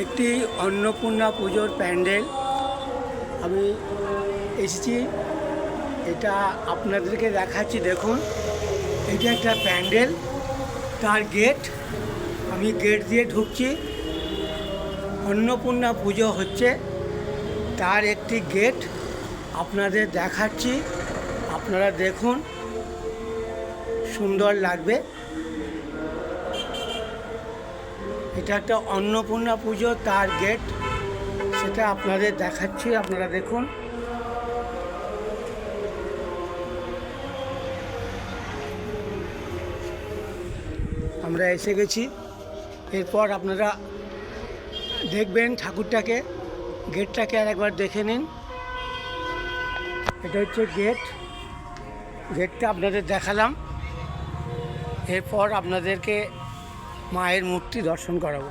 একটি অন্নপূর্ণা পুজোর প্যান্ডেল আমি এসেছি। এটা আপনাদেরকে দেখাচ্ছি, দেখুন এটা একটা প্যান্ডেল, তার গেট। আমি গেট দিয়ে ঢুকছি। অন্নপূর্ণা পুজো হচ্ছে, তার একটি গেট আপনাদের দেখাচ্ছি। আপনারা দেখুন, সুন্দর লাগবে। এটা একটা অন্নপূর্ণা পুজো, তার গেট, সেটা আপনাদের দেখাচ্ছি। আপনারা দেখুন। আমরা এসে গেছি। এরপর আপনারা দেখবেন ঠাকুরটাকে, গেটটাকে আর একবার দেখে নিন। এটা হচ্ছে গেট, গেটটা আপনাদের দেখালাম। এরপর আপনাদেরকে মায়ের মূর্তি দর্শন করাবো।